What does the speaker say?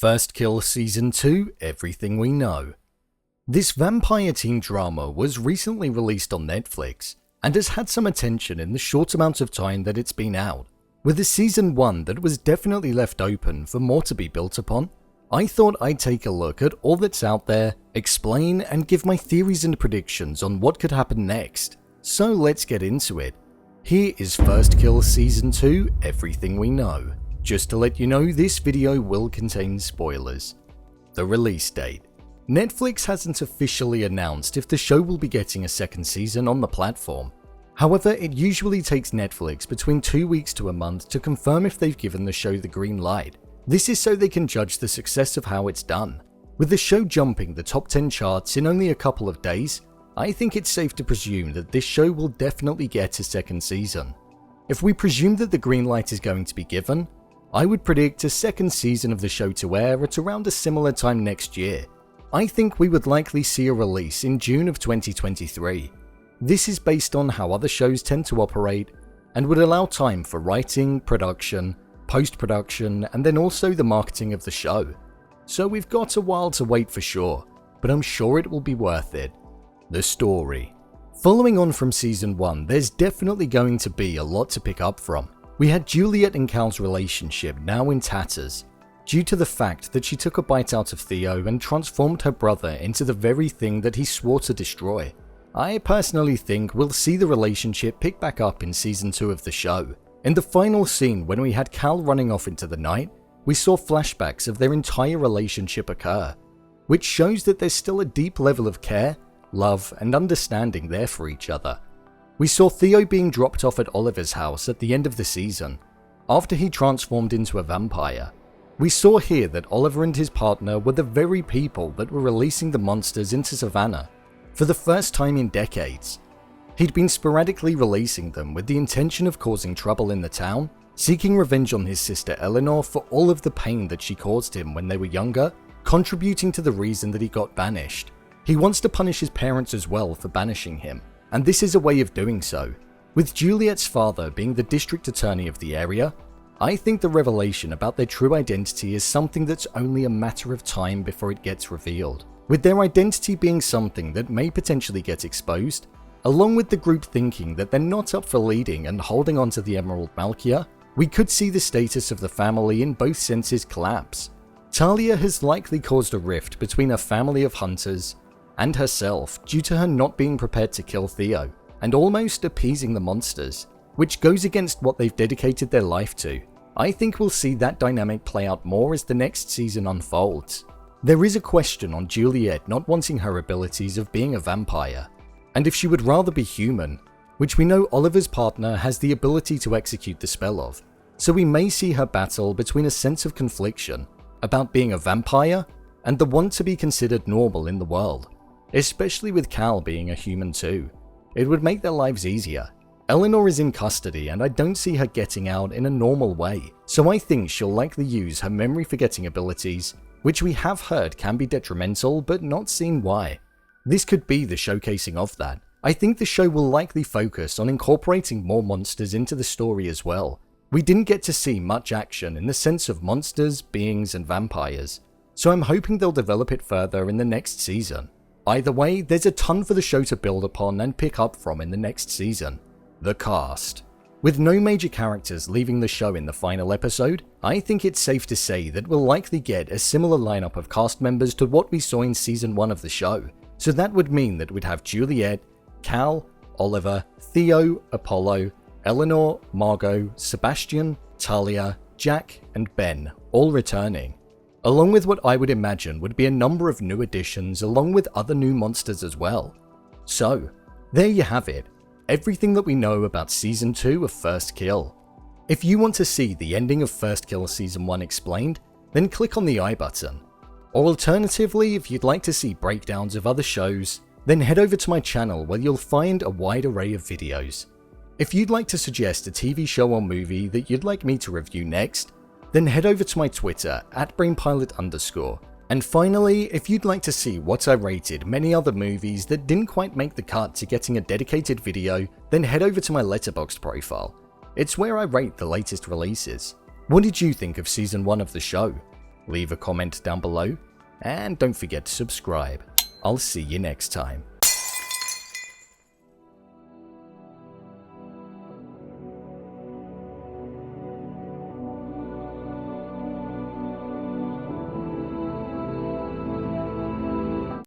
First Kill Season 2 Everything We Know. This vampire teen drama was recently released on Netflix and has had some attention in the short amount of time that it's been out. With a Season 1 that was definitely left open for more to be built upon, I thought I'd take a look at all that's out there, explain and give my theories and predictions on what could happen next. So let's get into it. Here is First Kill Season 2 Everything We Know. Just to let you know, this video will contain spoilers. The release date. Netflix hasn't officially announced if the show will be getting a second season on the platform. However, it usually takes Netflix between 2 weeks to a month to confirm if they've given the show the green light. This is so they can judge the success of how it's done. With the show jumping the top 10 charts in only a couple of days, I think it's safe to presume that this show will definitely get a second season. If we presume that the green light is going to be given, I would predict a second season of the show to air at around a similar time next year. I think we would likely see a release in June of 2023. This is based on how other shows tend to operate and would allow time for writing, production, post-production, and then also the marketing of the show. So we've got a while to wait for sure, but I'm sure it will be worth it. The story. Following on from Season 1, there's definitely going to be a lot to pick up from. We had Juliette and Cal's relationship now in tatters, due to the fact that she took a bite out of Theo and transformed her brother into the very thing that he swore to destroy. I personally think we'll see the relationship pick back up in Season 2 of the show. In the final scene, when we had Cal running off into the night, we saw flashbacks of their entire relationship occur, which shows that there's still a deep level of care, love, and understanding there for each other. We saw Theo being dropped off at Oliver's house at the end of the season, after he transformed into a vampire. We saw here that Oliver and his partner were the very people that were releasing the monsters into Savannah for the first time in decades. He'd been sporadically releasing them with the intention of causing trouble in the town, seeking revenge on his sister Elinor for all of the pain that she caused him when they were younger, contributing to the reason that he got banished. He wants to punish his parents as well for banishing him, and this is a way of doing so. With Juliette's father being the district attorney of the area, I think the revelation about their true identity is something that's only a matter of time before it gets revealed. With their identity being something that may potentially get exposed, along with the group thinking that they're not up for leading and holding onto the Emerald Malkia, we could see the status of the family in both senses collapse. Talia has likely caused a rift between a family of hunters and herself due to her not being prepared to kill Theo and almost appeasing the monsters, which goes against what they've dedicated their life to. I think we'll see that dynamic play out more as the next season unfolds. There is a question on Juliette not wanting her abilities of being a vampire, and if she would rather be human, which we know Oliver's partner has the ability to execute the spell of, so we may see her battle between a sense of confliction about being a vampire and the want to be considered normal in the world. Especially with Cal being a human too. It would make their lives easier. Elinor is in custody and I don't see her getting out in a normal way, so I think she'll likely use her memory forgetting abilities, which we have heard can be detrimental but not seen why. This could be the showcasing of that. I think the show will likely focus on incorporating more monsters into the story as well. We didn't get to see much action in the sense of monsters, beings, and vampires, so I'm hoping they'll develop it further in the next season. Either way, there's a ton for the show to build upon and pick up from in the next season. The cast. With no major characters leaving the show in the final episode, I think it's safe to say that we'll likely get a similar lineup of cast members to what we saw in Season 1 of the show. So that would mean that we'd have Juliette, Cal, Oliver, Theo, Apollo, Elinor, Margot, Sebastian, Talia, Jack, and Ben all returning, along with what I would imagine would be a number of new additions along with other new monsters as well. So, there you have it, everything that we know about Season 2 of First Kill. If you want to see the ending of First Kill Season 1 explained, then click on the I button. Or alternatively, if you'd like to see breakdowns of other shows, then head over to my channel where you'll find a wide array of videos. If you'd like to suggest a TV show or movie that you'd like me to review next, then head over to my Twitter @brainpilot_. And finally, if you'd like to see what I rated many other movies that didn't quite make the cut to getting a dedicated video, then head over to my Letterboxd profile. It's where I rate the latest releases. What did you think of Season 1 of the show? leave a comment down below, and don't forget to subscribe. I'll see you next time.